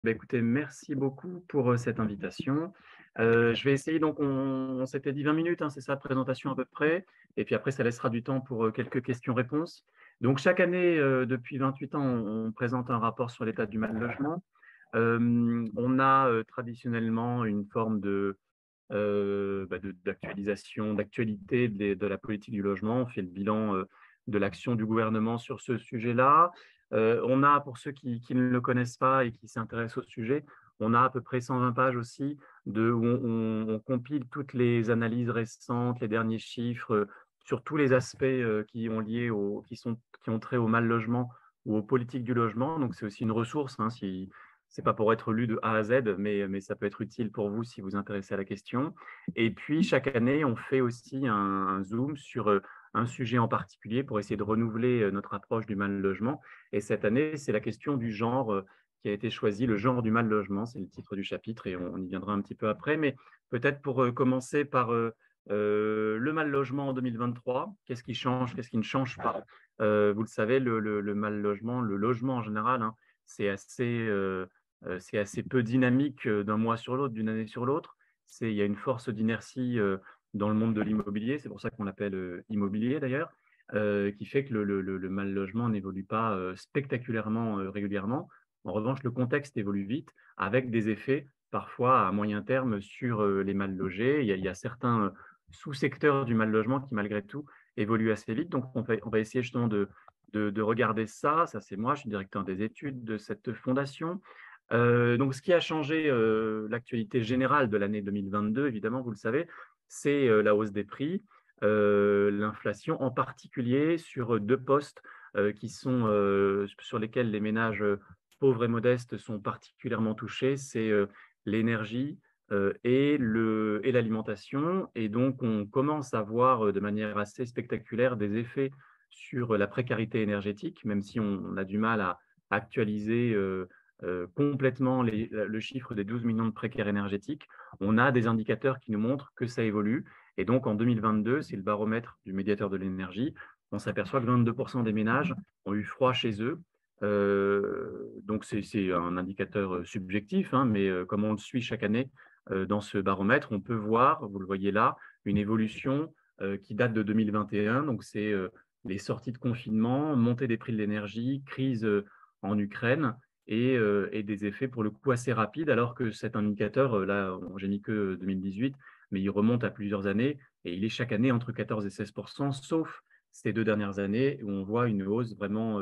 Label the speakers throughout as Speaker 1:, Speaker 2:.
Speaker 1: Écoutez, merci beaucoup pour, cette invitation. Je vais essayer donc on s'était dit 20 minutes, hein, c'est ça, présentation à peu près et puis après ça laissera du temps pour, quelques questions-réponses. Donc chaque année, depuis 28 ans, on présente un rapport sur l'état du mal-logement. On a, traditionnellement une forme d'actualisation, d'actualité de la politique du logement. On fait le bilan, de l'action du gouvernement sur ce sujet-là. On a, pour ceux qui ne le connaissent pas et qui s'intéressent au sujet, on a à peu près 120 pages aussi où on compile toutes les analyses récentes, les derniers chiffres, sur tous les aspects, qui ont trait au mal logement ou aux politiques du logement. Donc c'est aussi une ressource, hein, si c'est pas pour être lu de A à Z, mais ça peut être utile pour vous si vous vous intéressez à la question. Et puis, chaque année, on fait aussi un zoom sur un sujet en particulier pour essayer de renouveler notre approche du mal logement. Et cette année, c'est la question du genre qui a été choisi, le genre du mal logement, c'est le titre du chapitre et on y viendra un petit peu après. Mais peut-être pour commencer par le mal logement en 2023, qu'est-ce qui change, qu'est-ce qui ne change pas? Vous le savez, le mal logement, le logement en général, hein, c'est assez, c'est assez peu dynamique d'un mois sur l'autre, d'une année sur l'autre. Il y a une force d'inertie dans le monde de l'immobilier, c'est pour ça qu'on l'appelle immobilier d'ailleurs, qui fait que le mal logement n'évolue pas spectaculairement régulièrement. En revanche, le contexte évolue vite avec des effets parfois à moyen terme sur les mal logés. Il y a certains sous-secteurs du mal logement qui malgré tout évoluent assez vite. Donc on va essayer justement de regarder ça. Ça, c'est moi, je suis directeur des études de cette fondation. Donc, ce qui a changé l'actualité générale de l'année 2022, évidemment, vous le savez, c'est la hausse des prix, l'inflation, en particulier sur deux postes sur lesquels les ménages pauvres et modestes sont particulièrement touchés. C'est l'énergie et l'alimentation. Et donc, on commence à voir de manière assez spectaculaire des effets sur la précarité énergétique, même si on a du mal à actualiser complètement le chiffre des 12 millions de précaires énergétiques. On a des indicateurs qui nous montrent que ça évolue. Et donc, en 2022, c'est le baromètre du médiateur de l'énergie. On s'aperçoit que 22% des ménages ont eu froid chez eux. Donc, c'est un indicateur subjectif, hein, mais comme on le suit chaque année dans ce baromètre, on peut voir, vous le voyez là, une évolution qui date de 2021. Donc, c'est les sorties de confinement, montée des prix de l'énergie, crise en Ukraine et des effets pour le coup assez rapides, alors que cet indicateur, là, j'ai mis que 2018, mais il remonte à plusieurs années et il est chaque année entre 14 et 16%, sauf ces 2 dernières années où on voit une hausse vraiment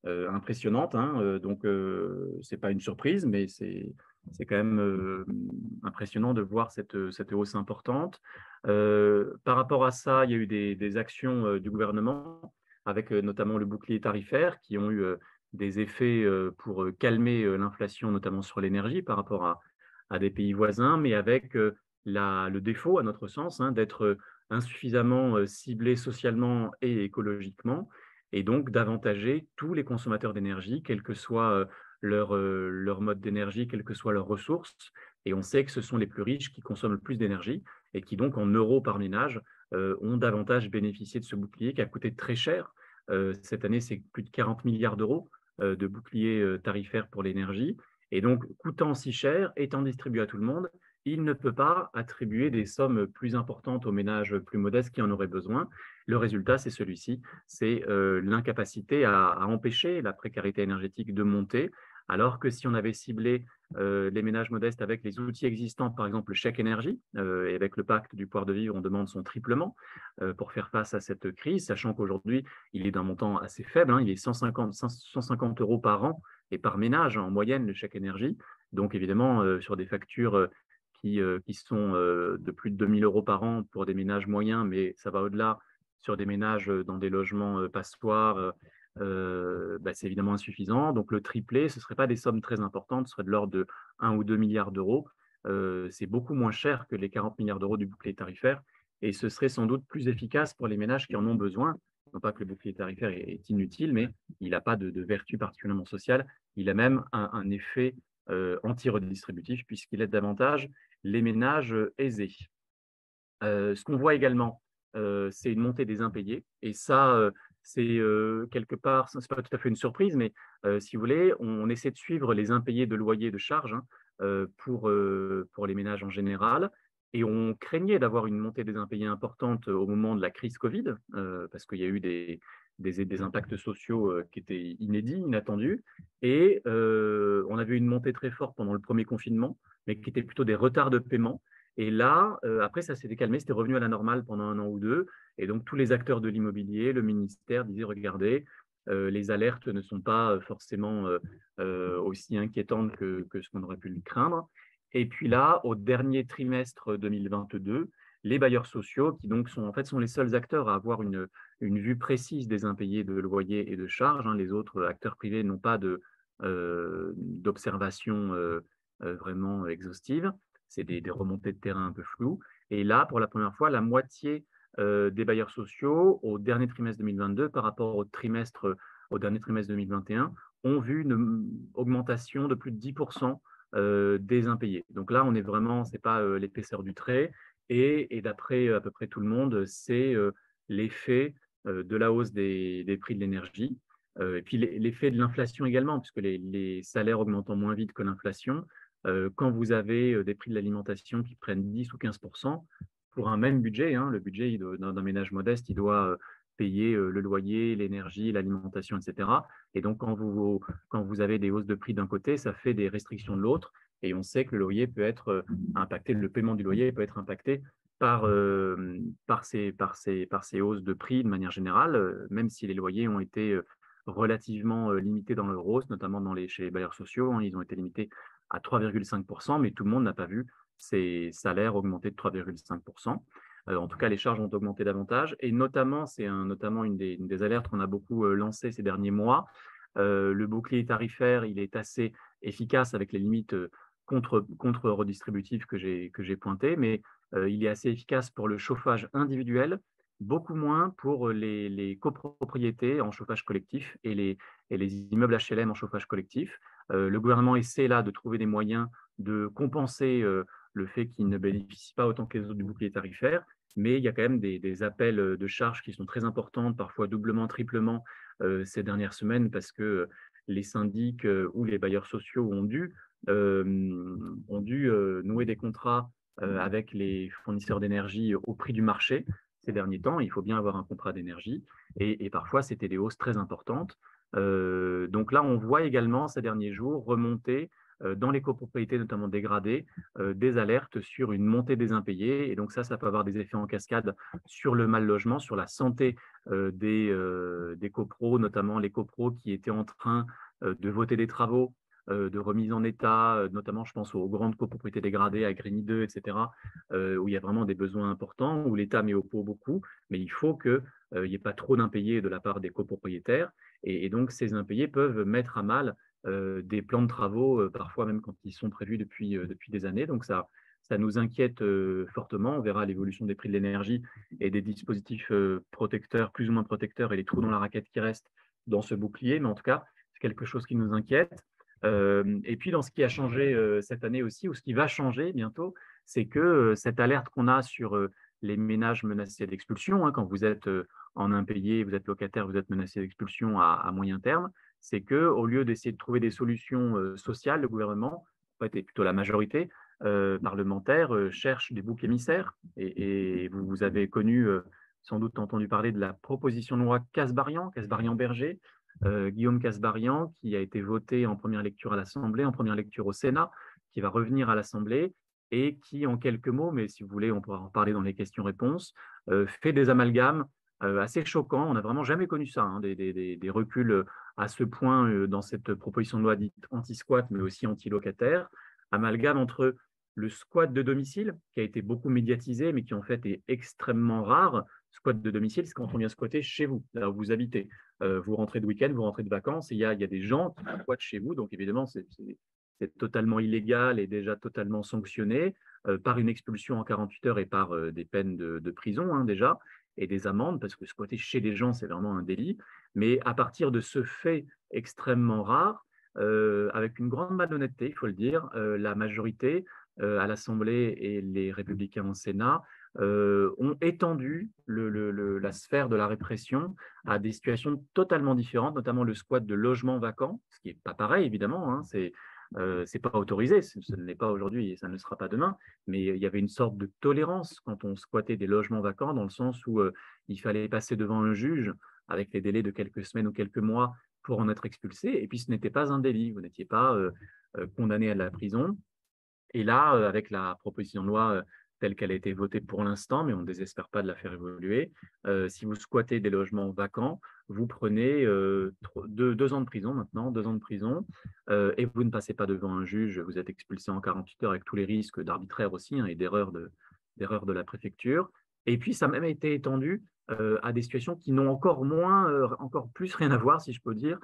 Speaker 1: impressionnante, hein. Donc, ce n'est pas une surprise, mais c'est quand même impressionnant de voir cette hausse importante. Par rapport à ça, il y a eu des actions du gouvernement, avec notamment le bouclier tarifaire, qui ont eu des effets pour calmer l'inflation, notamment sur l'énergie par rapport à des pays voisins, mais avec le défaut, à notre sens, hein, d'être insuffisamment ciblé socialement et écologiquement, et donc d'avantager tous les consommateurs d'énergie, quel que soit leur mode d'énergie, quelles que soient leurs ressources. Et on sait que ce sont les plus riches qui consomment le plus d'énergie et qui donc, en euros par ménage, ont davantage bénéficié de ce bouclier qui a coûté très cher. Cette année, c'est plus de 40 milliards d'euros de bouclier tarifaire pour l'énergie. Et donc, coûtant si cher, étant distribué à tout le monde, il ne peut pas attribuer des sommes plus importantes aux ménages plus modestes qui en auraient besoin. Le résultat, c'est celui-ci, c'est l'incapacité à empêcher la précarité énergétique de monter, alors que si on avait ciblé les ménages modestes avec les outils existants, par exemple le chèque énergie, et avec le pacte du pouvoir de vivre, on demande son triplement pour faire face à cette crise, sachant qu'aujourd'hui, il est d'un montant assez faible, hein, il est 150 euros par an et par ménage en moyenne, le chèque énergie. Donc évidemment, sur des factures qui sont de plus de 2 000 euros par an pour des ménages moyens, mais ça va au-delà sur des ménages dans des logements passoires, c'est évidemment insuffisant. Donc le triplé, ce ne serait pas des sommes très importantes, ce serait de l'ordre de 1 ou 2 milliards d'euros. C'est beaucoup moins cher que les 40 milliards d'euros du bouclier tarifaire et ce serait sans doute plus efficace pour les ménages qui en ont besoin. Non pas que le bouclier tarifaire est inutile, mais il n'a pas de vertu particulièrement sociale. Il a même un effet anti-redistributif puisqu'il aide davantage les ménages aisés. Ce qu'on voit également, c'est une montée des impayés. Et ça, c'est quelque part, ce n'est pas tout à fait une surprise, mais si vous voulez, on essaie de suivre les impayés de loyer et de charges, hein, pour les ménages en général. Et on craignait d'avoir une montée des impayés importante au moment de la crise Covid, parce qu'il y a eu des impacts sociaux qui étaient inédits, inattendus. Et on avait une montée très forte pendant le premier confinement, mais qui était plutôt des retards de paiement. Et là, après, ça s'était calmé, c'était revenu à la normale pendant un an ou deux. Et donc, tous les acteurs de l'immobilier, le ministère disaient, regardez, les alertes ne sont pas forcément aussi inquiétantes que ce qu'on aurait pu le craindre. Et puis là, au dernier trimestre 2022, les bailleurs sociaux, qui donc sont, en fait, sont les seuls acteurs à avoir une vue précise des impayés de loyers et de charges, hein. Les autres acteurs privés n'ont pas d'observation vraiment exhaustive. C'est des remontées de terrain un peu floues. Et là, pour la première fois, la moitié des bailleurs sociaux au dernier trimestre 2022 par rapport au dernier trimestre 2021 ont vu une augmentation de plus de 10% des impayés. Donc là, on est vraiment, ce n'est pas l'épaisseur du trait. Et d'après à peu près tout le monde, c'est l'effet de la hausse des prix de l'énergie. Et puis l'effet de l'inflation également, puisque les salaires augmentant moins vite que l'inflation, quand vous avez des prix de l'alimentation qui prennent 10 ou 15%, pour un même budget, hein, le budget d'un ménage modeste, il doit payer le loyer, l'énergie, l'alimentation, etc. Et donc, quand vous avez des hausses de prix d'un côté, ça fait des restrictions de l'autre. Et on sait que le loyer peut être impacté, le paiement du loyer peut être impacté par ces hausses de prix de manière générale, même si les loyers ont été relativement limités dans leur hausse, notamment chez les bailleurs sociaux, hein. Ils ont été limités à 3,5%, mais tout le monde n'a pas vu ses salaires augmenter de 3,5%. En tout cas, les charges ont augmenté davantage. Et notamment, notamment une des alertes qu'on a beaucoup lancées ces derniers mois. Le bouclier tarifaire, il est assez efficace avec les limites contre redistributives que j'ai pointées, mais il est assez efficace pour le chauffage individuel, beaucoup moins pour les copropriétés en chauffage collectif et les immeubles HLM en chauffage collectif. Le gouvernement essaie là de trouver des moyens de compenser le fait qu'ils ne bénéficient pas autant que les autres du bouclier tarifaire, mais il y a quand même des appels de charges qui sont très importantes, parfois doublement, triplement ces dernières semaines, parce que les syndics ou les bailleurs sociaux euh, ont dû nouer des contrats avec les fournisseurs d'énergie au prix du marché ces derniers temps. Il faut bien avoir un contrat d'énergie et parfois c'était des hausses très importantes. Donc là, on voit également ces derniers jours remonter dans les copropriétés, notamment dégradées, des alertes sur une montée des impayés. Et donc ça peut avoir des effets en cascade sur le mal logement, sur la santé des copros, notamment les copros qui étaient en train de voter des travaux de remise en état, notamment je pense aux grandes copropriétés dégradées, à Grigny 2, etc., où il y a vraiment des besoins importants, où l'État met au pot beaucoup, mais il faut qu'il n'y ait pas trop d'impayés de la part des copropriétaires. Et donc, ces impayés peuvent mettre à mal des plans de travaux, parfois même quand ils sont prévus depuis des années. Donc, ça nous inquiète fortement. On verra l'évolution des prix de l'énergie et des dispositifs protecteurs, plus ou moins protecteurs, et les trous dans la raquette qui restent dans ce bouclier. Mais en tout cas, c'est quelque chose qui nous inquiète. Et puis, dans ce qui a changé cette année aussi, ou ce qui va changer bientôt, c'est que cette alerte qu'on a sur les ménages menacés d'expulsion, hein, quand vous êtes en impayé, vous êtes locataire, vous êtes menacé d'expulsion à moyen terme, c'est qu'au lieu d'essayer de trouver des solutions sociales, le gouvernement, en fait, et plutôt la majorité parlementaire, cherche des boucs émissaires. Et vous avez connu, sans doute entendu parler de la proposition de loi Kasbarian-Berger, Guillaume Kasbarian, qui a été voté en première lecture à l'Assemblée, en première lecture au Sénat, qui va revenir à l'Assemblée et qui, en quelques mots, mais si vous voulez, on pourra en parler dans les questions-réponses, fait des amalgames assez choquants. On n'a vraiment jamais connu ça, hein, des reculs à ce point dans cette proposition de loi dite anti-squat, mais aussi anti-locataire. Amalgame entre le squat de domicile, qui a été beaucoup médiatisé, mais qui en fait est extrêmement rare. Squat de domicile, c'est quand on vient squatter chez vous, là où vous habitez. Vous rentrez de week-end, vous rentrez de vacances, et il y a des gens qui squattent chez vous, donc évidemment, c'est totalement illégal et déjà totalement sanctionné par une expulsion en 48 heures et par des peines de prison, hein, déjà, et des amendes, parce que squatter chez les gens, c'est vraiment un délit. Mais à partir de ce fait extrêmement rare, avec une grande malhonnêteté, il faut le dire, la majorité à l'Assemblée et les Républicains au Sénat ont étendu la sphère de la répression à des situations totalement différentes, notamment le squat de logements vacants, ce qui n'est pas pareil évidemment, hein, c'est pas autorisé, ce ne l'est pas aujourd'hui et ça ne le sera pas demain, mais il y avait une sorte de tolérance quand on squattait des logements vacants, dans le sens où il fallait passer devant un juge avec les délais de quelques semaines ou quelques mois pour en être expulsé, et puis ce n'était pas un délit, vous n'étiez pas condamné à la prison. Et là, avec la proposition de loi telle qu'elle a été votée pour l'instant, mais on ne désespère pas de la faire évoluer, si vous squattez des logements vacants, vous prenez 2 ans de prison maintenant, 2 ans de prison, et vous ne passez pas devant un juge, vous êtes expulsé en 48 heures avec tous les risques d'arbitraire aussi, hein, et d'erreur de la préfecture. Et puis, ça a même été étendu à des situations qui n'ont encore plus rien à voir, si je peux dire,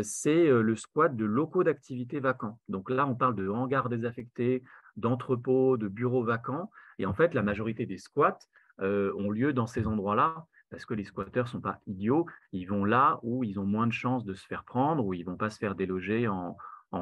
Speaker 1: c'est le squat de locaux d'activité vacants. Donc là, on parle de hangars désaffectés, d'entrepôts, de bureaux vacants. Et en fait, la majorité des squats ont lieu dans ces endroits-là parce que les squatteurs ne sont pas idiots. Ils vont là où ils ont moins de chances de se faire prendre, où ils ne vont pas se faire déloger en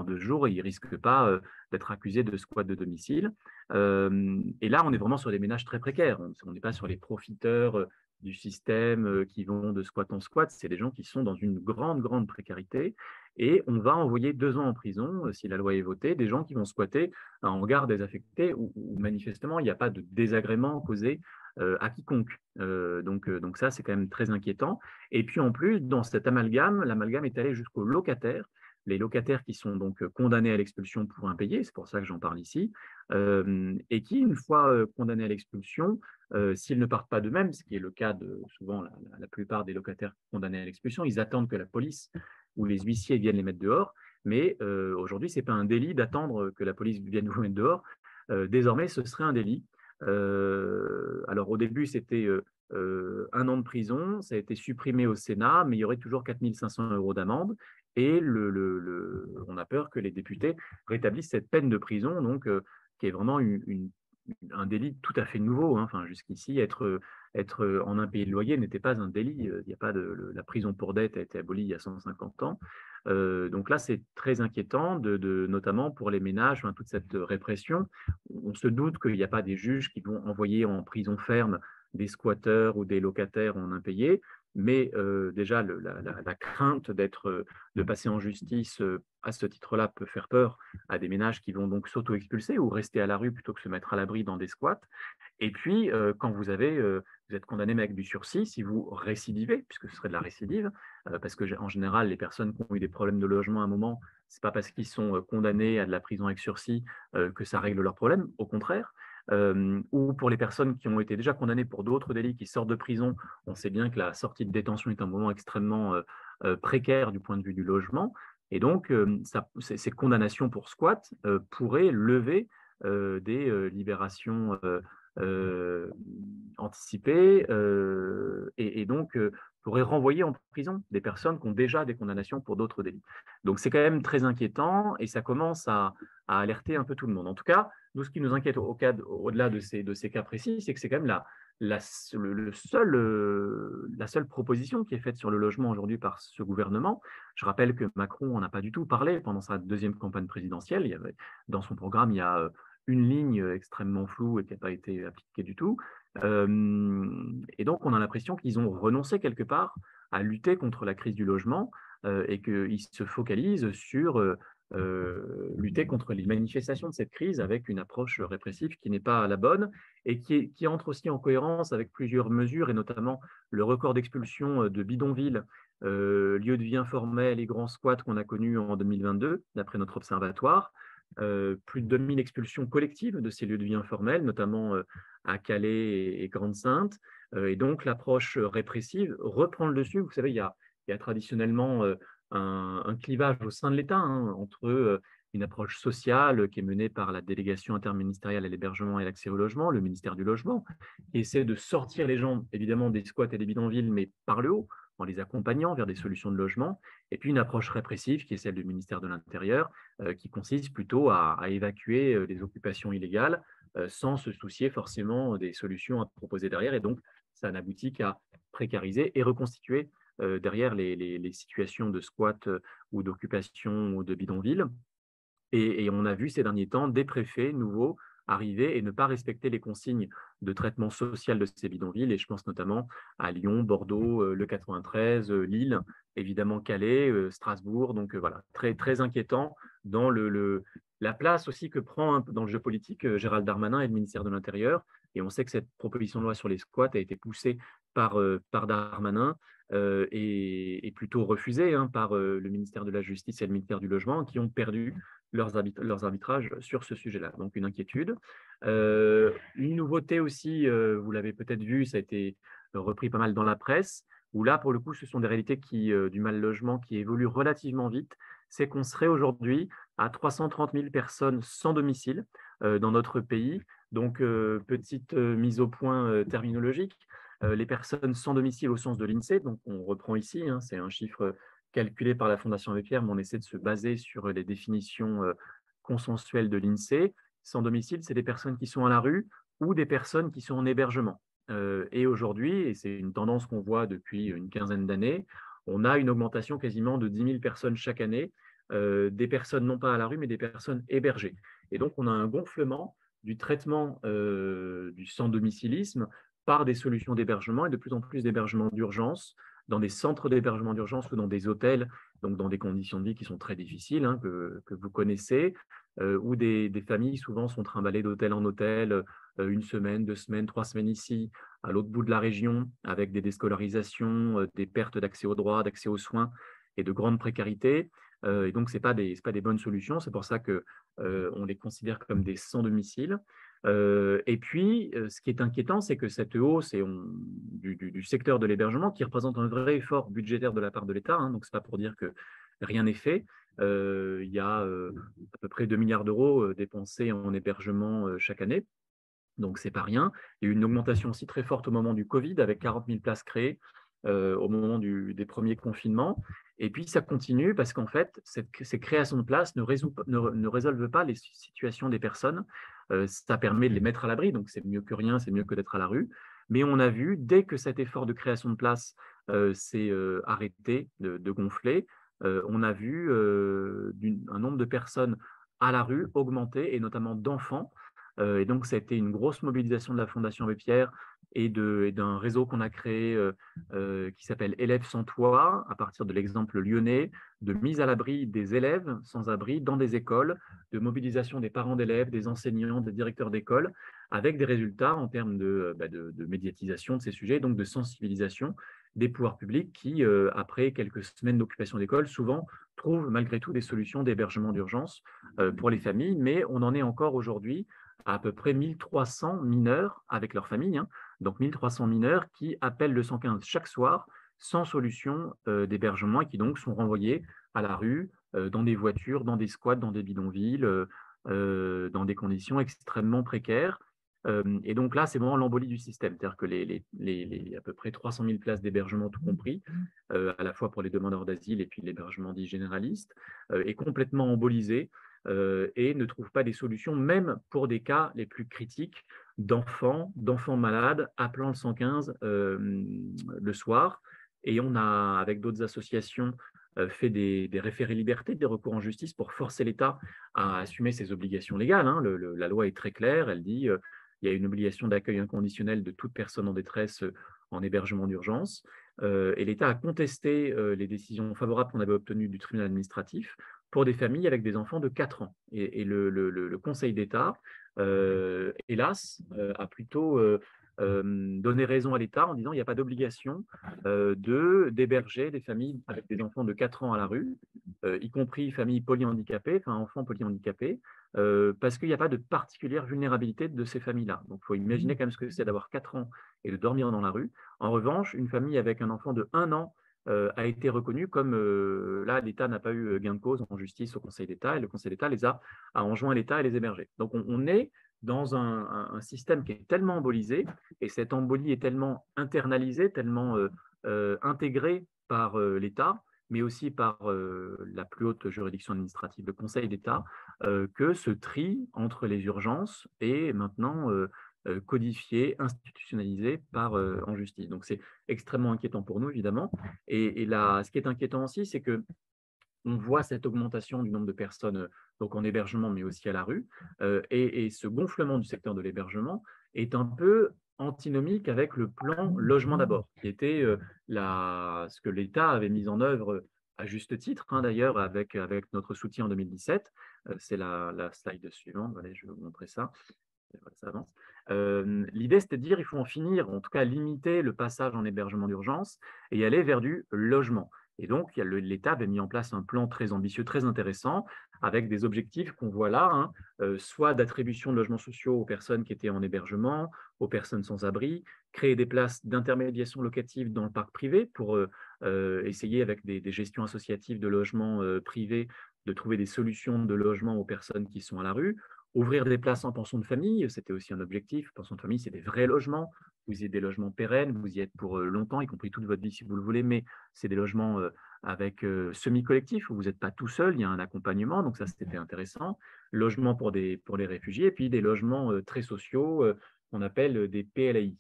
Speaker 1: 2 jours et ils ne risquent pas d'être accusés de squat de domicile. Et là, on est vraiment sur des ménages très précaires. On n'est pas sur les profiteurs du système qui vont de squat en squat. C'est des gens qui sont dans une grande, grande précarité. Et on va envoyer 2 ans en prison, si la loi est votée, des gens qui vont squatter un hangar désaffecté où manifestement il n'y a pas de désagrément causé à quiconque. Donc ça, c'est quand même très inquiétant. Et puis en plus, dans cet amalgame, l'amalgame est allé jusqu'aux locataires. Les locataires qui sont donc condamnés à l'expulsion pour impayés, c'est pour ça que j'en parle ici, et qui, une fois condamnés à l'expulsion, s'ils ne partent pas d'eux-mêmes, ce qui est le cas de souvent la plupart des locataires condamnés à l'expulsion, ils attendent que la police ou les huissiers viennent les mettre dehors. Mais aujourd'hui, ce n'est pas un délit d'attendre que la police vienne vous mettre dehors. Désormais, ce serait un délit. Alors au début, c'était 1 an de prison, ça a été supprimé au Sénat, mais il y aurait toujours 4 500 € d'amende. Et on a peur que les députés rétablissent cette peine de prison, donc, qui est vraiment un délit tout à fait nouveau, hein. Enfin, jusqu'ici, être en impayé de loyer n'était pas un délit. Il y a pas la prison pour dette a été abolie il y a 150 ans. Donc là, c'est très inquiétant, notamment pour les ménages, enfin, toute cette répression. On se doute qu'il n'y a pas des juges qui vont envoyer en prison ferme des squatteurs ou des locataires en impayés, mais déjà la crainte de passer en justice à ce titre-là peut faire peur à des ménages qui vont donc s'auto-expulser ou rester à la rue plutôt que se mettre à l'abri dans des squats. Et puis, quand vous êtes condamné mais avec du sursis, si vous récidivez, puisque ce serait de la récidive, parce que en général, les personnes qui ont eu des problèmes de logement à un moment, c'est pas parce qu'ils sont condamnés à de la prison avec sursis que ça règle leurs problèmes, au contraire. Ou pour les personnes qui ont été déjà condamnées pour d'autres délits, qui sortent de prison, on sait bien que la sortie de détention est un moment extrêmement précaire du point de vue du logement. Et donc, ces condamnations pour squat pourraient lever des libérations euh, anticipées et donc pourraient renvoyer en prison des personnes qui ont déjà des condamnations pour d'autres délits. Donc, c'est quand même très inquiétant et ça commence à alerter un peu tout le monde. En tout cas, nous, ce qui nous inquiète au-delà de ces cas précis, c'est que c'est quand même la seule proposition qui est faite sur le logement aujourd'hui par ce gouvernement. Je rappelle que Macron n'en a pas du tout parlé pendant sa deuxième campagne présidentielle. Dans son programme, il y a une ligne extrêmement floue et qui n'a pas été appliquée du tout. Et donc, on a l'impression qu'ils ont renoncé quelque part à lutter contre la crise du logement et qu'ils se focalisent sur lutter contre les manifestations de cette crise avec une approche répressive qui n'est pas la bonne et qui entre aussi en cohérence avec plusieurs mesures, et notamment le record d'expulsion de bidonvilles, lieux de vie informels et grands squats qu'on a connus en 2022, d'après notre observatoire. Plus de 2000 expulsions collectives de ces lieux de vie informels, notamment à Calais et Grande-Synthe. Et donc, l'approche répressive reprend le dessus. Vous savez, il y a traditionnellement un clivage au sein de l'État, hein, entre une approche sociale qui est menée par la délégation interministérielle à l'hébergement et l'accès au logement, le ministère du Logement, qui essaie de sortir les gens, évidemment, des squats et des bidonvilles, mais par le haut, en les accompagnant vers des solutions de logement, et puis une approche répressive qui est celle du ministère de l'Intérieur, qui consiste plutôt à évacuer les occupations illégales sans se soucier forcément des solutions à proposer derrière. Et donc, ça n'aboutit qu'à précariser et reconstituer derrière les situations de squat ou d'occupation ou de bidonville. Et on a vu ces derniers temps des préfets nouveaux arriver et ne pas respecter les consignes de traitement social de ces bidonvilles. Et je pense notamment à Lyon, Bordeaux, le 93, Lille, évidemment Calais, Strasbourg. Donc voilà, très, très inquiétant dans la place aussi que prend dans le jeu politique Gérald Darmanin et le ministère de l'Intérieur. Et on sait que cette proposition de loi sur les squats a été poussée par Darmanin et plutôt refusée par le ministère de la Justice et le ministère du Logement, qui ont perdu leurs arbitrages sur ce sujet-là. Donc une inquiétude. Une nouveauté aussi, vous l'avez peut-être vu, ça a été repris pas mal dans la presse, où là, pour le coup, ce sont des réalités du mal logement qui évoluent relativement vite. C'est qu'on serait aujourd'hui à 330 000 personnes sans domicile dans notre pays. Donc, petite mise au point terminologique. Les personnes sans domicile au sens de l'INSEE, donc on reprend ici, c'est un chiffre calculé par la Fondation Abbé Pierre, mais on essaie de se baser sur les définitions consensuelles de l'INSEE. Sans domicile, c'est des personnes qui sont à la rue ou des personnes qui sont en hébergement. Et aujourd'hui, et c'est une tendance qu'on voit depuis une quinzaine d'années, on a une augmentation quasiment de 10 000 personnes chaque année, des personnes non pas à la rue, mais des personnes hébergées. Et donc, on a un gonflement du traitement du sans-domicilisme par des solutions d'hébergement et de plus en plus d'hébergements d'urgence dans des centres d'hébergement d'urgence ou dans des hôtels, donc dans des conditions de vie qui sont très difficiles, que vous connaissez, où des familles souvent sont trimballées d'hôtel en hôtel, une semaine, 2 semaines, 3 semaines ici, à l'autre bout de la région, avec des déscolarisations, des pertes d'accès aux droits, d'accès aux soins et de grandes précarités. Et donc, ce n'est pas des bonnes solutions. C'est pour ça qu'on les considère comme des sans-domicile. Et puis, ce qui est inquiétant, c'est que cette hausse du secteur de l'hébergement, qui représente un vrai effort budgétaire de la part de l'État, donc ce n'est pas pour dire que rien n'est fait. Il y a à peu près 2 milliards d'euros dépensés en hébergement chaque année. Donc, ce n'est pas rien. Il y a eu une augmentation aussi très forte au moment du Covid, avec 40 000 places créées au moment des premiers confinements. Et puis, ça continue parce qu'en fait, ces créations de places ne résolvent pas les situations des personnes. Ça permet de les mettre à l'abri, donc c'est mieux que rien, c'est mieux que d'être à la rue. Mais on a vu, dès que cet effort de création de places s'est arrêté de gonfler, on a vu un nombre de personnes à la rue augmenter, et notamment d'enfants. Et donc, ça a été une grosse mobilisation de la Fondation Abbé Pierre et d'un réseau qu'on a créé qui s'appelle Élèves sans toit, à partir de l'exemple lyonnais, de mise à l'abri des élèves sans abri dans des écoles, de mobilisation des parents d'élèves, des enseignants, des directeurs d'école, avec des résultats en termes de médiatisation de ces sujets, donc de sensibilisation des pouvoirs publics qui, après quelques semaines d'occupation d'école, souvent trouvent malgré tout des solutions d'hébergement d'urgence pour les familles, mais on en est encore aujourd'hui à peu près 1300 mineurs avec leur famille, donc 1300 mineurs qui appellent le 115 chaque soir sans solution d'hébergement et qui donc sont renvoyés à la rue, dans des voitures, dans des squats, dans des bidonvilles, dans des conditions extrêmement précaires. Et donc là, c'est vraiment l'embolie du système, c'est-à-dire que les à peu près 300 000 places d'hébergement, tout compris, à la fois pour les demandeurs d'asile et puis l'hébergement dit généraliste, est complètement embolisé et ne trouve pas des solutions, même pour des cas les plus critiques d'enfants malades appelant le 115 le soir. Et on a, avec d'autres associations, fait des référés liberté, des recours en justice pour forcer l'État à assumer ses obligations légales. La loi est très claire, elle dit il y a une obligation d'accueil inconditionnel de toute personne en détresse en hébergement d'urgence. Et l'État a contesté les décisions favorables qu'on avait obtenues du tribunal administratif pour des familles avec des enfants de 4 ans. Et le Conseil d'État, hélas, a plutôt donné raison à l'État en disant qu'il n'y a pas d'obligation d'héberger des familles avec des enfants de 4 ans à la rue, y compris familles polyhandicapées, enfin enfants polyhandicapés, parce qu'il n'y a pas de particulière vulnérabilité de ces familles-là. Donc, il faut imaginer quand même ce que c'est d'avoir 4 ans et de dormir dans la rue. En revanche, une famille avec un enfant de 1 an a été reconnue comme, là, l'État n'a pas eu gain de cause en justice au Conseil d'État, et le Conseil d'État a enjoint l'État à les héberger. Donc, on est dans un système qui est tellement embolisé, et cette embolie est tellement internalisée, tellement intégrée par l'État, mais aussi par la plus haute juridiction administrative, le Conseil d'État, que ce tri entre les urgences est maintenant codifié, institutionnalisé en justice. Donc c'est extrêmement inquiétant pour nous, évidemment. Et là, ce qui est inquiétant aussi, c'est que on voit cette augmentation du nombre de personnes donc en hébergement, mais aussi à la rue. Et ce gonflement du secteur de l'hébergement est un peu antinomique avec le plan Logement d'abord, qui était ce que l'État avait mis en œuvre à juste titre, hein, d'ailleurs, avec notre soutien en 2017. C'est la slide suivante. Allez, je vais vous montrer ça. Voilà, ça avance. L'idée, c'était de dire qu'il faut en finir, en tout cas limiter le passage en hébergement d'urgence et aller vers du logement. Et donc, l'État avait mis en place un plan très ambitieux, très intéressant, avec des objectifs qu'on voit là, hein, soit d'attribution de logements sociaux aux personnes qui étaient en hébergement, aux personnes sans abri, créer des places d'intermédiation locative dans le parc privé pour essayer avec des gestions associatives de logements privés de trouver des solutions de logement aux personnes qui sont à la rue. Ouvrir des places en pension de famille, c'était aussi un objectif. Pension de famille, c'est des vrais logements. Vous y êtes des logements pérennes, vous y êtes pour longtemps, y compris toute votre vie si vous le voulez, mais c'est des logements avec semi-collectif où vous n'êtes pas tout seul, il y a un accompagnement, donc ça c'était intéressant. Logements pour les réfugiés, et puis des logements très sociaux qu'on appelle des PLAI.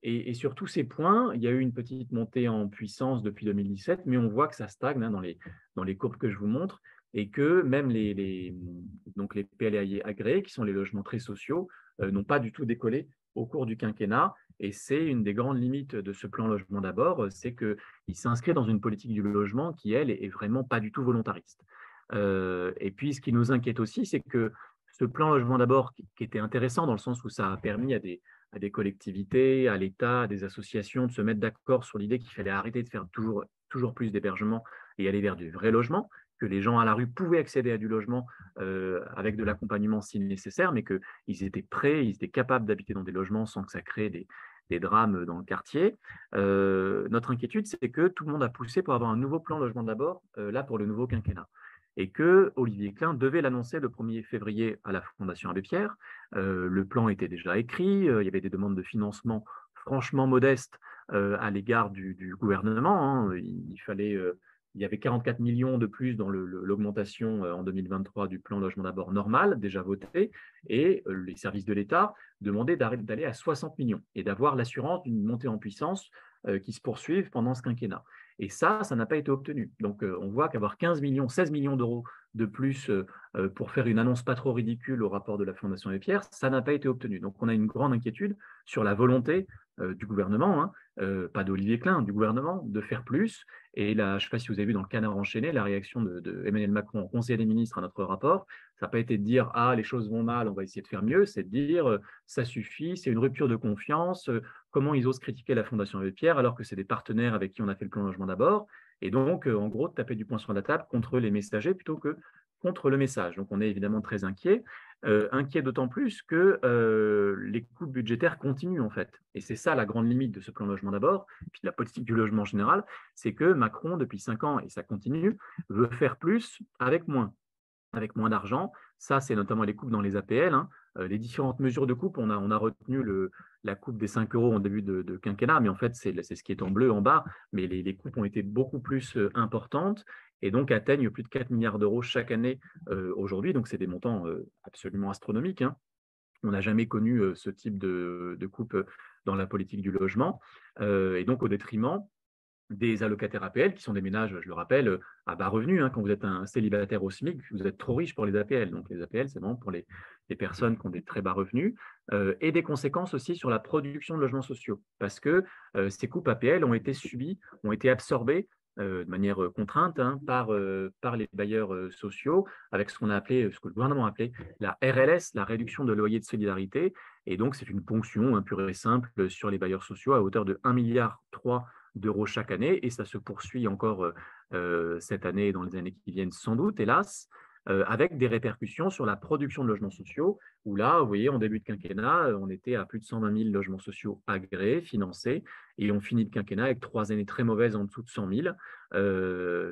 Speaker 1: Et sur tous ces points, il y a eu une petite montée en puissance depuis 2017, mais on voit que ça stagne hein, dans les courbes que je vous montre et que même donc les PLAI agréés, qui sont les logements très sociaux, n'ont pas du tout décollé au cours du quinquennat. Et c'est une des grandes limites de ce plan logement d'abord, c'est qu'il s'inscrit dans une politique du logement qui, elle, est vraiment pas du tout volontariste. Et puis, ce qui nous inquiète aussi, c'est que ce plan logement d'abord, qui était intéressant dans le sens où ça a permis à des collectivités, à l'État, à des associations de se mettre d'accord sur l'idée qu'il fallait arrêter de faire toujours plus d'hébergements et aller vers du vrai logement, que les gens à la rue pouvaient accéder à du logement avec de l'accompagnement si nécessaire, mais qu'ils étaient prêts, ils étaient capables d'habiter dans des logements sans que ça crée des drames dans le quartier. Notre inquiétude, c'est que tout le monde a poussé pour avoir un nouveau plan logement d'abord, là pour le nouveau quinquennat. Et que Olivier Klein devait l'annoncer le 1er février à la Fondation Abbé Pierre. Le plan était déjà écrit, il y avait des demandes de financement franchement modestes à l'égard du gouvernement. Hein. Il y avait 44 millions de plus dans l'augmentation en 2023 du plan logement d'abord normal, déjà voté, et les services de l'État demandaient d'aller à 60 millions et d'avoir l'assurance d'une montée en puissance qui se poursuive pendant ce quinquennat. Et ça n'a pas été obtenu. Donc, on voit qu'avoir 15 millions, 16 millions d'euros de plus pour faire une annonce pas trop ridicule au rapport de la Fondation Abbé Pierre, ça n'a pas été obtenu. Donc, on a une grande inquiétude sur la volonté du gouvernement, hein, pas d'Olivier Klein, du gouvernement, de faire plus. Et là, je ne sais pas si vous avez vu dans le Canard enchaîné, la réaction de Emmanuel Macron au Conseil des ministres à notre rapport, ça n'a pas été de dire « Ah, les choses vont mal, on va essayer de faire mieux », c'est de dire « Ça suffit, c'est une rupture de confiance, comment ils osent critiquer la Fondation Abbé Pierre alors que c'est des partenaires avec qui on a fait le plan logement d'abord ?» Et donc, en gros, taper du poing sur la table contre les messagers plutôt que contre le message. Donc, on est évidemment très inquiet. Inquiet d'autant plus que les coupes budgétaires continuent, en fait. Et c'est ça la grande limite de ce plan logement d'abord, puis de la politique du logement en général, c'est que Macron, depuis 5 ans, et ça continue, veut faire plus avec moins d'argent. Ça, c'est notamment les coupes dans les APL. Hein. Les différentes mesures de coupe, on a retenu la coupe des 5 euros en début de quinquennat, mais en fait, c'est ce qui est en bleu en bas, mais les coupes ont été beaucoup plus importantes et donc atteignent plus de 4 milliards d'euros chaque année aujourd'hui. Donc, c'est des montants absolument astronomiques. Hein. On n'a jamais connu ce type de coupe dans la politique du logement. Et donc, au détriment des allocataires APL, qui sont des ménages, je le rappelle, à bas revenus. Hein, quand vous êtes un célibataire au SMIC, vous êtes trop riche pour les APL. Donc les APL, c'est vraiment pour les personnes qui ont des très bas revenus. Et des conséquences aussi sur la production de logements sociaux. Parce que ces coupes APL ont été subies, ont été absorbées de manière contrainte hein, par les bailleurs sociaux, avec ce qu'on a appelé, ce que le gouvernement a appelé la RLS, la réduction de loyer de solidarité. Et donc, c'est une ponction pure et simple sur les bailleurs sociaux à hauteur de 1,3 milliard d'euros chaque année, et ça se poursuit encore cette année et dans les années qui viennent sans doute, hélas, avec des répercussions sur la production de logements sociaux, où là, vous voyez, en début de quinquennat, on était à plus de 120 000 logements sociaux agréés, financés, et on finit le quinquennat avec 3 années très mauvaises en dessous de 100 000.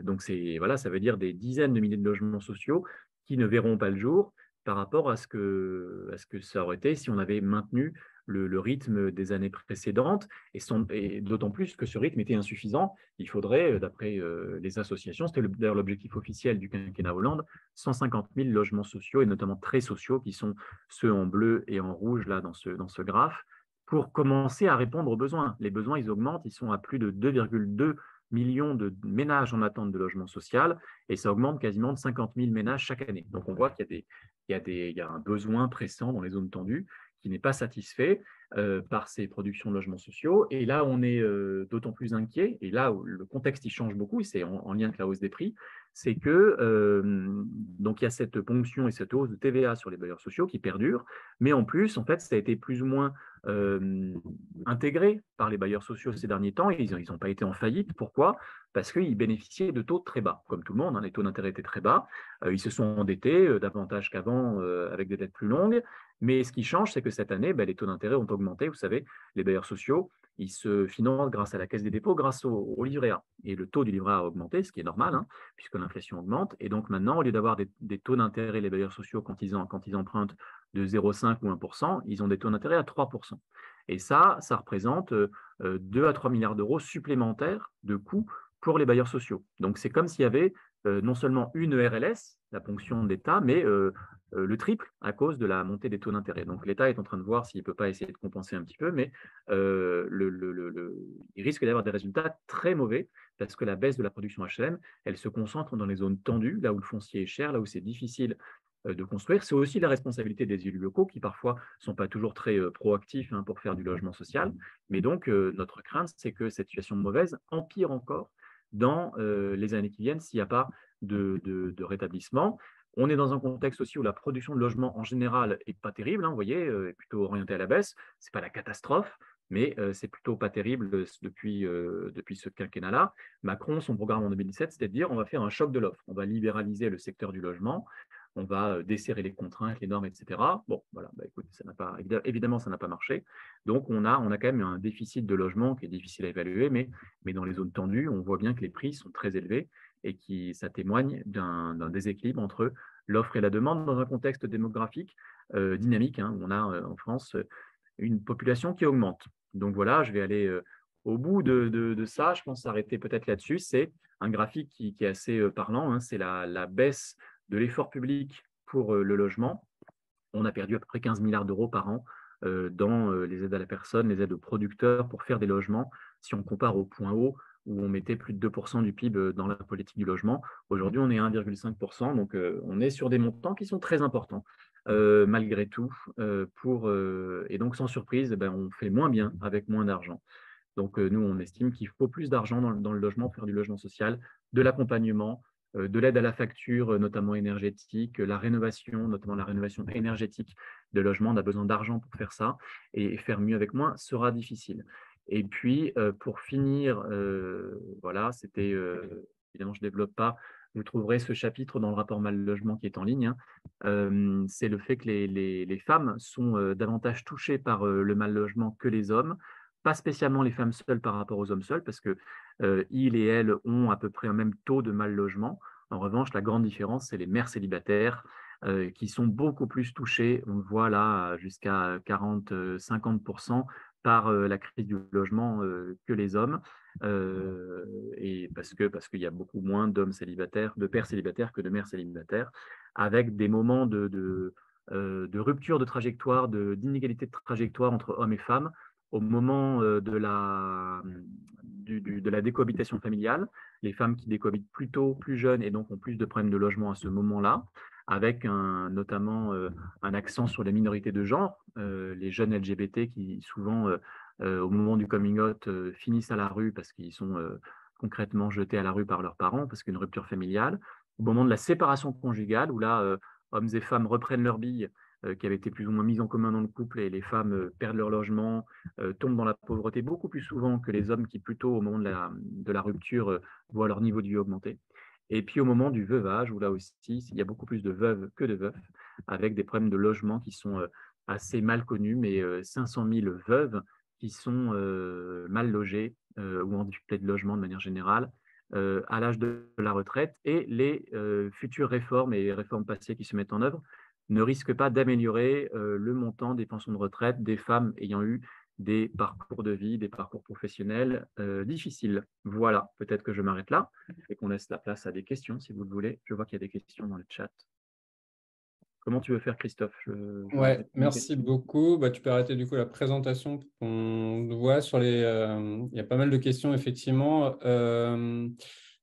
Speaker 1: Donc, voilà, ça veut dire des dizaines de milliers de logements sociaux qui ne verront pas le jour par rapport à ce que ça aurait été si on avait maintenu le rythme des années précédentes, et d'autant plus que ce rythme était insuffisant. Il faudrait, d'après les associations, c'était d'ailleurs l'objectif officiel du quinquennat Hollande, 150 000 logements sociaux, et notamment très sociaux, qui sont ceux en bleu et en rouge là, dans ce graphe, pour commencer à répondre aux besoins. Les besoins, ils augmentent, ils sont à plus de 2,2 millions de ménages en attente de logement social et ça augmente quasiment de 50 000 ménages chaque année. Donc on voit qu'il y a un besoin pressant dans les zones tendues qui n'est pas satisfait par ces productions de logements sociaux. Et là, on est d'autant plus inquiet, et là où le contexte il change beaucoup, et c'est en lien avec la hausse des prix, c'est que donc il y a cette ponction et cette hausse de TVA sur les bailleurs sociaux qui perdure, mais en plus, en fait, ça a été plus ou moins intégrés par les bailleurs sociaux ces derniers temps. Ils n'ont pas été en faillite. Pourquoi? Parce qu'ils bénéficiaient de taux très bas. Comme tout le monde, hein, les taux d'intérêt étaient très bas. Ils se sont endettés davantage qu'avant avec des dettes plus longues. Mais ce qui change, c'est que cette année, les taux d'intérêt ont augmenté. Vous savez, les bailleurs sociaux, ils se financent grâce à la Caisse des dépôts, grâce au livret A. Et le taux du livret A a augmenté, ce qui est normal, hein, puisque l'inflation augmente. Et donc maintenant, au lieu d'avoir des taux d'intérêt, les bailleurs sociaux, quand ils empruntent de 0,5 ou 1%, ils ont des taux d'intérêt à 3%. Et ça représente 2 à 3 milliards d'euros supplémentaires de coûts pour les bailleurs sociaux. Donc c'est comme s'il y avait non seulement une RLS, la ponction d'État, mais le triple à cause de la montée des taux d'intérêt. Donc l'État est en train de voir s'il ne peut pas essayer de compenser un petit peu, mais il risque d'avoir des résultats très mauvais parce que la baisse de la production HLM, elle se concentre dans les zones tendues, là où le foncier est cher, là où c'est difficile de construire. C'est aussi la responsabilité des élus locaux qui parfois ne sont pas toujours très proactifs hein, pour faire du logement social. Mais donc, notre crainte, c'est que cette situation mauvaise empire encore dans les années qui viennent s'il n'y a pas de rétablissement. On est dans un contexte aussi où la production de logements en général n'est pas terrible, hein, vous voyez, est plutôt orientée à la baisse. Ce n'est pas la catastrophe, mais c'est plutôt pas terrible depuis ce quinquennat-là. Macron, son programme en 2017, c'était de dire on va faire un choc de l'offre, on va libéraliser le secteur du logement, on va desserrer les contraintes, les normes, etc. Bon, voilà, écoute, évidemment, ça n'a pas marché. Donc, on a quand même un déficit de logement qui est difficile à évaluer, mais dans les zones tendues, on voit bien que les prix sont très élevés et ça témoigne d'un déséquilibre entre l'offre et la demande dans un contexte démographique dynamique. Hein, où on a en France une population qui augmente. Donc voilà, je vais aller au bout de ça. Je pense s'arrêter peut-être là-dessus. C'est un graphique qui est assez parlant. Hein, c'est la baisse de l'effort public pour le logement. On a perdu à peu près 15 milliards d'euros par an dans les aides à la personne, les aides aux producteurs pour faire des logements. Si on compare au point haut où on mettait plus de 2% du PIB dans la politique du logement, aujourd'hui on est à 1,5%. Donc on est sur des montants qui sont très importants malgré tout. Et donc sans surprise, on fait moins bien avec moins d'argent. Donc, nous, on estime qu'il faut plus d'argent dans le logement pour faire du logement social, de l'accompagnement, de l'aide à la facture, notamment énergétique, la rénovation, notamment la rénovation énergétique de logements. On a besoin d'argent pour faire ça et faire mieux avec moins sera difficile. Et puis, pour finir, voilà, évidemment, je ne développe pas. Vous trouverez ce chapitre dans le rapport Mal-Logement qui est en ligne. Hein. C'est le fait que les femmes sont davantage touchées par le mal-logement que les hommes, pas spécialement les femmes seules par rapport aux hommes seuls, parce que ils et elles ont à peu près un même taux de mal logement. En revanche, la grande différence, c'est les mères célibataires qui sont beaucoup plus touchées. On le voit là jusqu'à 40-50% par la crise du logement que les hommes, et parce qu'il y a beaucoup moins d'hommes célibataires, de pères célibataires que de mères célibataires, avec des moments de rupture de trajectoire, d'inégalité de trajectoire entre hommes et femmes au moment de la décohabitation familiale, les femmes qui décohabitent plus tôt, plus jeunes et donc ont plus de problèmes de logement à ce moment-là, avec notamment un accent sur les minorités de genre, les jeunes LGBT qui souvent, au moment du coming out, finissent à la rue parce qu'ils sont concrètement jetés à la rue par leurs parents, parce qu'une rupture familiale, au moment de la séparation conjugale, où là, hommes et femmes reprennent leurs billes qui avaient été plus ou moins mises en commun dans le couple et les femmes perdent leur logement, tombent dans la pauvreté beaucoup plus souvent que les hommes qui, plutôt au moment de la rupture, voient leur niveau de vie augmenter. Et puis au moment du veuvage, où là aussi, il y a beaucoup plus de veuves que de veufs, avec des problèmes de logement qui sont assez mal connus, mais 500 000 veuves qui sont mal logées ou en difficulté de logement de manière générale, à l'âge de la retraite, et les futures réformes et réformes passées qui se mettent en œuvre ne risquent pas d'améliorer le montant des pensions de retraite des femmes ayant eu des parcours de vie, des parcours professionnels difficiles. Voilà, peut-être que je m'arrête là et qu'on laisse la place à des questions si vous le voulez. Je vois qu'il y a des questions dans le chat. Comment tu veux faire, Christophe? J'aurais
Speaker 2: Ouais,
Speaker 1: peut-être une
Speaker 2: merci
Speaker 1: question.
Speaker 2: beaucoup. Bah, tu peux arrêter du coup la présentation pour qu'on voit sur les. Il y a pas mal de questions, effectivement.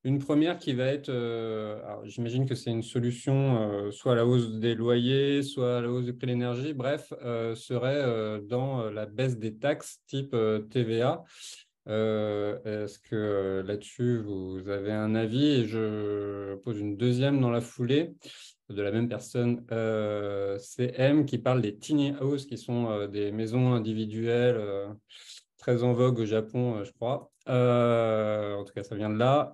Speaker 2: Une première qui va être, alors, j'imagine que c'est une solution soit à la hausse des loyers, soit à la hausse du prix de l'énergie, bref, serait dans la baisse des taxes type TVA. Est-ce que là-dessus, vous avez un avis? Et je pose une deuxième dans la foulée de la même personne, CM, qui parle des tiny houses, qui sont des maisons individuelles très en vogue au Japon, je crois. En tout cas, ça vient de là.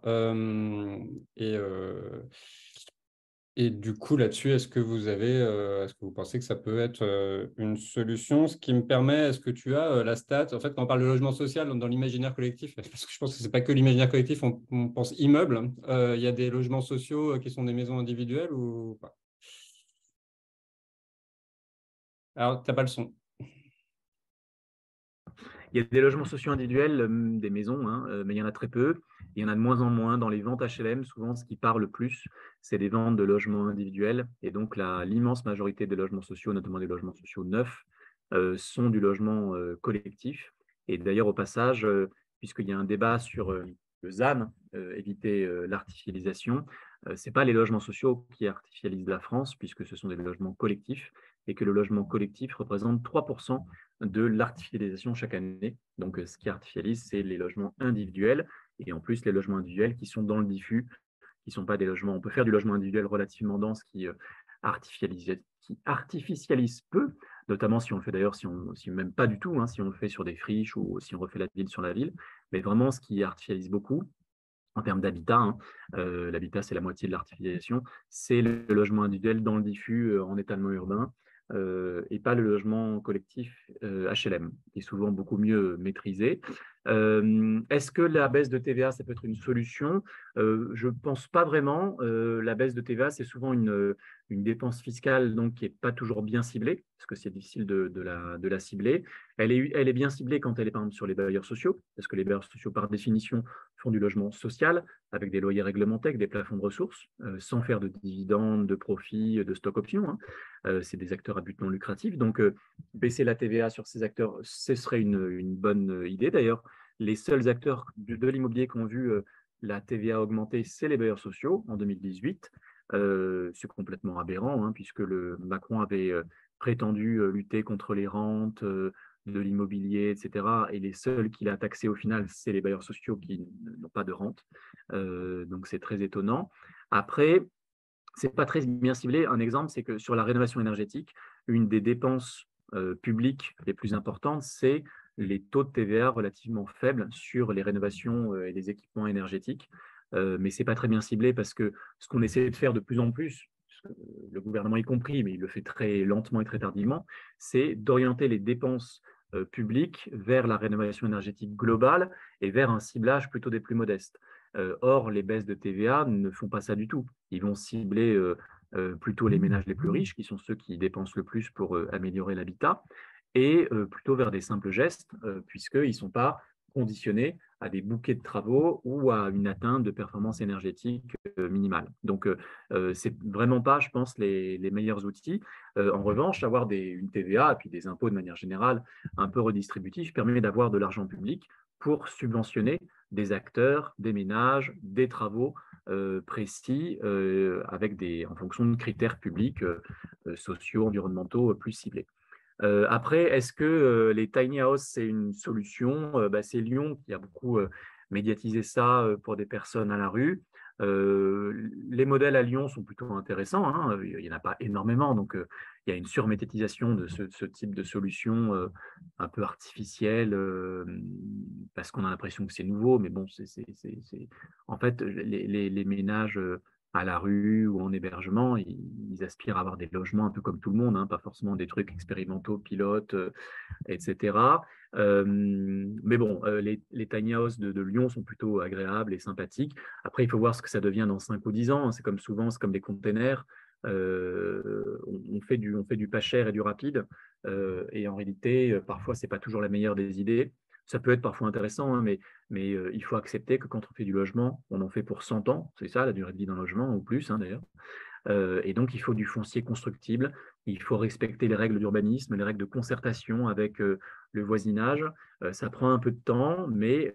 Speaker 2: Et, euh, et du coup, là-dessus, est-ce que vous pensez que ça peut être une solution? Ce qui me permet, est-ce que tu as la stat? En fait, quand on parle de logement social dans l'imaginaire collectif, parce que je pense que c'est pas que l'imaginaire collectif, on pense immeuble. Il y a des logements sociaux qui sont des maisons individuelles ou pas? Alors, t'as pas le son.
Speaker 1: Il y a des logements sociaux individuels, des maisons, hein, mais il y en a très peu. Il y en a de moins en moins dans les ventes HLM. Souvent, ce qui parle le plus, c'est des ventes de logements individuels. Et donc, l'immense majorité des logements sociaux, notamment des logements sociaux neufs, sont du logement collectif. Et d'ailleurs, au passage, puisqu'il y a un débat sur le ZAN, éviter l'artificialisation, ce n'est pas les logements sociaux qui artificialisent la France, puisque ce sont des logements collectifs, et que le logement collectif représente 3% de l'artificialisation chaque année. Donc, ce qui artificialise, c'est les logements individuels et en plus les logements individuels qui sont dans le diffus, qui ne sont pas des logements. On peut faire du logement individuel relativement dense qui artificialise peu, notamment si on le fait d'ailleurs, si même pas du tout, hein, si on le fait sur des friches ou si on refait la ville sur la ville. Mais vraiment, ce qui artificialise beaucoup, en termes d'habitat, hein, l'habitat c'est la moitié de l'artificialisation, c'est le logement individuel dans le diffus en étalement urbain et pas le logement collectif HLM, qui est souvent beaucoup mieux maîtrisé. Est-ce que la baisse de TVA, ça peut être une solution? Je ne pense pas vraiment. La baisse de TVA, c'est souvent une dépense fiscale donc, qui n'est pas toujours bien ciblée, parce que c'est difficile de la cibler. Elle est bien ciblée quand elle est par exemple sur les bailleurs sociaux, parce que les bailleurs sociaux, par définition, font du logement social avec des loyers réglementés, avec des plafonds de ressources, sans faire de dividendes, de profits, de stock options, hein. C'est des acteurs à but non lucratif. Donc, baisser la TVA sur ces acteurs, ce serait une bonne idée. D'ailleurs, les seuls acteurs de l'immobilier qui ont vu la TVA augmenter, c'est les bailleurs sociaux en 2018. C'est complètement aberrant, hein, puisque Macron avait prétendu lutter contre les rentes, de l'immobilier, etc. Et les seuls qu'il a taxés au final, c'est les bailleurs sociaux qui n'ont pas de rente. Donc c'est très étonnant. Après, c'est pas très bien ciblé. Un exemple, c'est que sur la rénovation énergétique, une des dépenses publiques les plus importantes, c'est les taux de TVA relativement faibles sur les rénovations et les équipements énergétiques. Mais c'est pas très bien ciblé parce que ce qu'on essaie de faire de plus en plus, le gouvernement y compris, mais il le fait très lentement et très tardivement, c'est d'orienter les dépenses publiques vers la rénovation énergétique globale et vers un ciblage plutôt des plus modestes. Or, les baisses de TVA ne font pas ça du tout. Ils vont cibler plutôt les ménages les plus riches, qui sont ceux qui dépensent le plus pour améliorer l'habitat, et plutôt vers des simples gestes, puisqu'ils ne sont pas conditionnés à des bouquets de travaux ou à une atteinte de performance énergétique minimale. Donc, ce n'est vraiment pas, je pense, les meilleurs outils. En revanche, avoir une TVA et puis des impôts de manière générale un peu redistributifs permet d'avoir de l'argent public pour subventionner des acteurs, des ménages, des travaux précis en fonction de critères publics, sociaux, environnementaux plus ciblés. Après, est-ce que les tiny houses, c'est une solution? C'est Lyon qui a beaucoup médiatisé ça pour des personnes à la rue. Les modèles à Lyon sont plutôt intéressants, hein. Il n'y en a pas énormément, donc il y a une surmédiatisation de ce type de solution un peu artificielle parce qu'on a l'impression que c'est nouveau, mais bon, en fait, les ménages à la rue ou en hébergement, ils aspirent à avoir des logements un peu comme tout le monde, hein, pas forcément des trucs expérimentaux, pilotes, etc. Mais bon, les tiny houses de Lyon sont plutôt agréables et sympathiques. Après, il faut voir ce que ça devient dans 5 ou 10 ans, hein. C'est comme souvent, c'est comme les containers. On fait du pas cher et du rapide. Et en réalité, parfois, ce n'est pas toujours la meilleure des idées. Ça peut être parfois intéressant, hein, mais il faut accepter que quand on fait du logement, on en fait pour 100 ans. C'est ça, la durée de vie d'un logement, ou plus, hein, d'ailleurs. Et donc, il faut du foncier constructible. Il faut respecter les règles d'urbanisme, les règles de concertation avec le voisinage. Ça prend un peu de temps, mais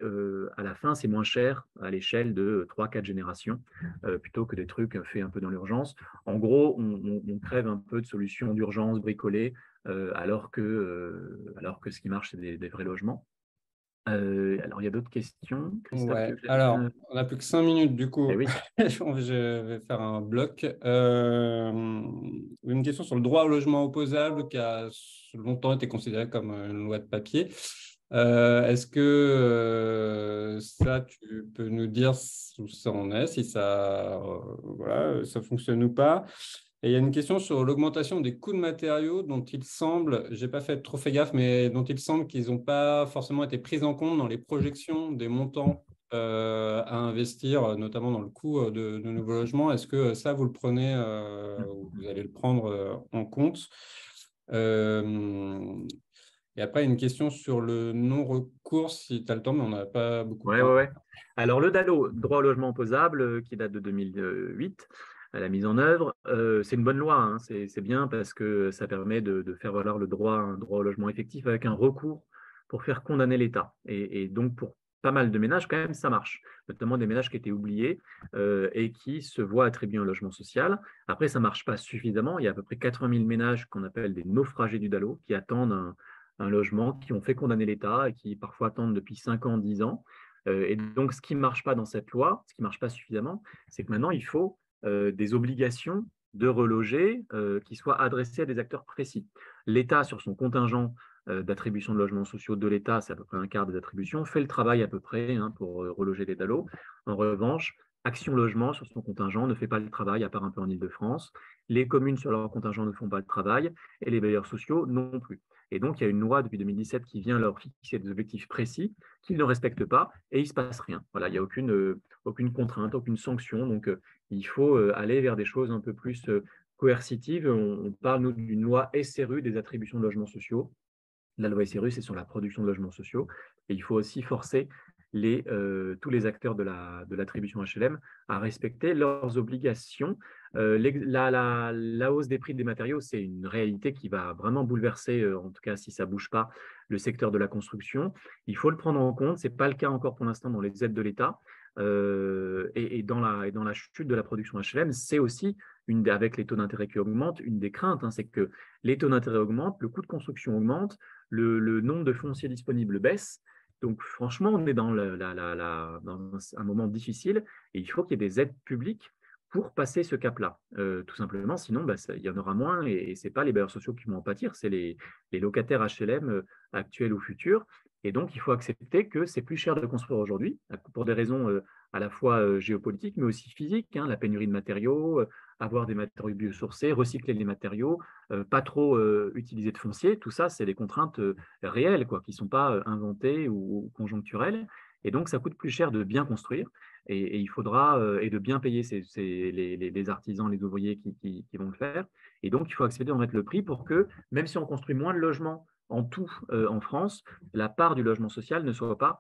Speaker 1: à la fin, c'est moins cher à l'échelle de 3-4 générations, plutôt que des trucs faits un peu dans l'urgence. En gros, on crève un peu de solutions d'urgence bricolées, alors que ce qui marche, c'est des vrais logements. Alors, il y a d'autres questions. Christophe, tu
Speaker 2: Ouais,
Speaker 1: veux que
Speaker 2: alors, on n'a plus que 5 minutes du
Speaker 1: Eh
Speaker 2: coup.
Speaker 1: oui.
Speaker 2: Je vais faire un bloc. Une question sur le droit au logement opposable qui a longtemps été considéré comme une loi de papier. Est-ce que ça, tu peux nous dire où ça en est, si ça, voilà, ça fonctionne ou pas? Et il y a une question sur l'augmentation des coûts de matériaux dont il semble, j'ai pas fait trop fait gaffe, mais dont il semble qu'ils n'ont pas forcément été pris en compte dans les projections des montants à investir, notamment dans le coût de nouveaux logements. Est-ce que ça, vous le prenez, vous allez le prendre en compte? Euh, et après, une question sur le non-recours, si tu as le temps, mais on n'a pas beaucoup de
Speaker 1: Ouais,
Speaker 2: temps.
Speaker 1: ouais, ouais. Alors, le DALO, droit au logement opposable, qui date de 2008, à la mise en œuvre, c'est une bonne loi, hein. C'est bien parce que ça permet de faire valoir un droit au logement effectif avec un recours pour faire condamner l'État. Et donc, pour pas mal de ménages, quand même, ça marche. Notamment des ménages qui étaient oubliés et qui se voient attribuer un logement social. Après, ça ne marche pas suffisamment. Il y a à peu près 80 000 ménages qu'on appelle des naufragés du DALO qui attendent un logement, qui ont fait condamner l'État et qui parfois attendent depuis 5 ans, 10 ans. Et donc, ce qui ne marche pas dans cette loi, ce qui ne marche pas suffisamment, c'est que maintenant, il faut des obligations de reloger qui soient adressées à des acteurs précis. L'État, sur son contingent d'attribution de logements sociaux de l'État, c'est à peu près un quart des attributions, fait le travail à peu près pour reloger les DALO. En revanche, Action Logement, sur son contingent, ne fait pas le travail, à part un peu en Ile-de-France. Les communes, sur leur contingent, ne font pas le travail, et les bailleurs sociaux non plus. Et donc, il y a une loi depuis 2017 qui vient leur fixer des objectifs précis qu'ils ne respectent pas et il ne se passe rien. Voilà, il n'y a aucune contrainte, aucune sanction. Donc, il faut aller vers des choses un peu plus coercitives. On parle, nous, d'une loi SRU des attributions de logements sociaux. La loi SRU, c'est sur la production de logements sociaux. Et il faut aussi forcer tous les acteurs de l'attribution HLM à respecter leurs obligations. La hausse des prix des matériaux, c'est une réalité qui va vraiment bouleverser, en tout cas si ça ne bouge pas, le secteur de la construction. Il faut le prendre en compte. Ce n'est pas le cas encore pour l'instant dans les aides de l'État. Et dans la chute de la production HLM, c'est aussi, avec les taux d'intérêt qui augmentent, une des craintes, hein, c'est que les taux d'intérêt augmentent, le coût de construction augmente, le nombre de fonciers disponibles baisse. Donc, franchement, on est dans un moment difficile et il faut qu'il y ait des aides publiques pour passer ce cap-là. Tout simplement, sinon, il y en aura moins et ce n'est pas les bailleurs sociaux qui vont en pâtir, c'est les locataires HLM actuels ou futurs. Et donc, il faut accepter que c'est plus cher de construire aujourd'hui, pour des raisons à la fois géopolitiques, mais aussi physiques, hein, la pénurie de matériaux, avoir des matériaux biosourcés, recycler les matériaux, pas trop utiliser de foncier. Tout ça, c'est des contraintes réelles, quoi, qui ne sont pas inventées ou conjoncturelles. Et donc, ça coûte plus cher de bien construire. Et il faudra, et de bien payer les artisans, les ouvriers qui vont le faire. Et donc, il faut accepter d'en mettre le prix pour que, même si on construit moins de logements en tout en France, la part du logement social ne soit pas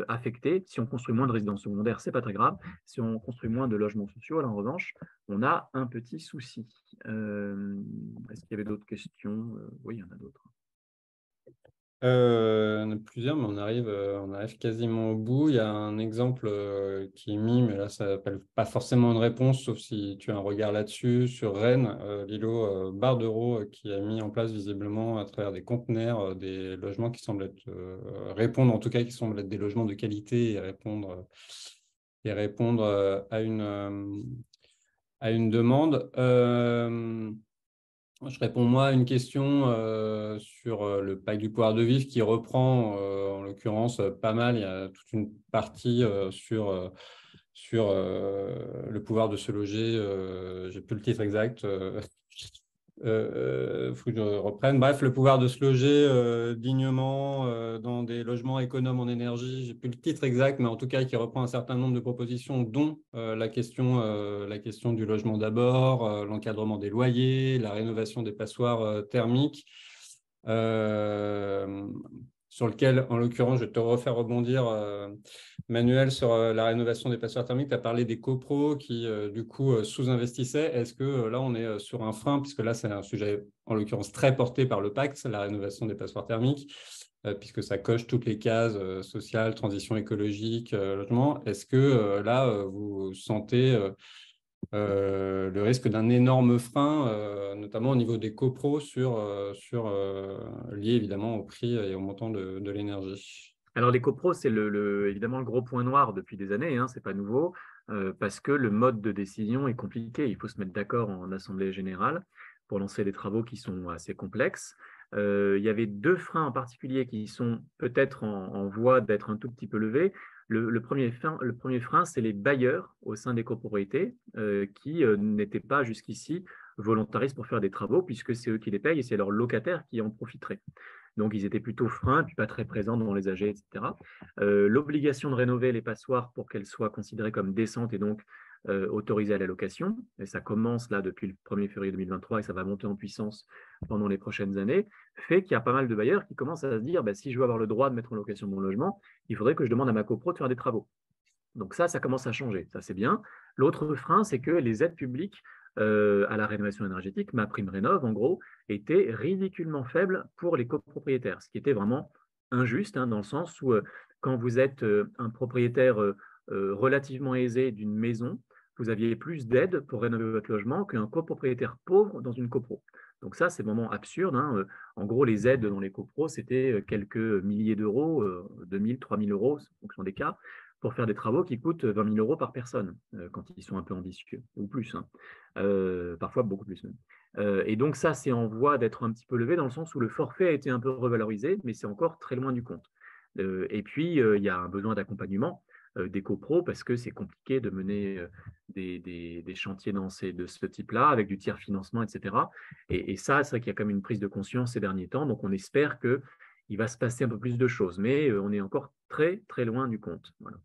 Speaker 1: affectée. Si on construit moins de résidences secondaires, ce n'est pas très grave. Si on construit moins de logements sociaux, là, en revanche, on a un petit souci. Est-ce qu'il y avait d'autres questions? Oui, il y en a d'autres.
Speaker 2: Il y en a plusieurs, mais on arrive quasiment au bout. Il y a un exemple qui est mis, mais là, ça n'appelle pas forcément une réponse, sauf si tu as un regard là-dessus, sur Rennes, l'îlot Bardereau, qui a mis en place visiblement à travers des conteneurs des logements qui semblent répondre, en tout cas, qui semblent être des logements de qualité et répondre à une demande. Je réponds moi à une question sur le pacte du pouvoir de vivre qui reprend en l'occurrence pas mal. Il y a toute une partie sur le pouvoir de se loger. J'ai plus le titre exact. Faut que je reprenne. Bref, le pouvoir de se loger dignement dans des logements économes en énergie. J'ai plus le titre exact, mais en tout cas qui reprend un certain nombre de propositions, dont la question du logement d'abord, l'encadrement des loyers, la rénovation des passoires thermiques. sur lequel, en l'occurrence, je vais te refaire rebondir, Manuel, sur la rénovation des passoires thermiques. Tu as parlé des copros qui, du coup, sous-investissaient. Est-ce que là, on est sur un frein, puisque là, c'est un sujet, en l'occurrence, très porté par le pacte, la rénovation des passoires thermiques, puisque ça coche toutes les cases sociales, transition écologique, logement. Est-ce que là, vous sentez le risque d'un énorme frein, notamment au niveau des copros, lié évidemment au prix et au montant de l'énergie?
Speaker 1: Alors les copros, c'est évidemment le gros point noir depuis des années, hein, c'est pas nouveau, parce que le mode de décision est compliqué. Il faut se mettre d'accord en assemblée générale pour lancer des travaux qui sont assez complexes. Il y avait deux freins en particulier qui sont peut-être en voie d'être un tout petit peu levés. Le premier frein, c'est les bailleurs au sein des copropriétés qui n'étaient pas jusqu'ici volontaristes pour faire des travaux, puisque c'est eux qui les payent et c'est leurs locataires qui en profiteraient. Donc, ils étaient plutôt freins, puis pas très présents dans les AG, etc. L'obligation de rénover les passoires pour qu'elles soient considérées comme décentes et donc autorisées à la location, et ça commence là depuis le 1er février 2023 et ça va monter en puissance pendant les prochaines années, fait qu'il y a pas mal de bailleurs qui commencent à se dire, bah, si je veux avoir le droit de mettre en location mon logement, il faudrait que je demande à ma copro de faire des travaux. Donc ça commence à changer, ça c'est bien. L'autre frein, c'est que les aides publiques à la rénovation énergétique, MaPrimeRénov, en gros, étaient ridiculement faibles pour les copropriétaires, ce qui était vraiment injuste, hein, dans le sens où quand vous êtes un propriétaire relativement aisé d'une maison, vous aviez plus d'aides pour rénover votre logement qu'un copropriétaire pauvre dans une copro. Donc ça, c'est vraiment absurde, hein. En gros, les aides dans les copros, c'était quelques milliers d'euros, 2 000, 3 000 euros, en fonction des cas, pour faire des travaux qui coûtent 20 000 euros par personne, quand ils sont un peu ambitieux, ou plus, hein. Parfois beaucoup plus même. Et donc ça, c'est en voie d'être un petit peu levé dans le sens où le forfait a été un peu revalorisé, mais c'est encore très loin du compte. Et puis, il y a un besoin d'accompagnement des copros parce que c'est compliqué de mener des chantiers de ce type-là avec du tiers financement, etc. Et ça, c'est vrai qu'il y a quand même une prise de conscience ces derniers temps. Donc, on espère qu'il va se passer un peu plus de choses, mais on est encore très, très loin du compte. Voilà.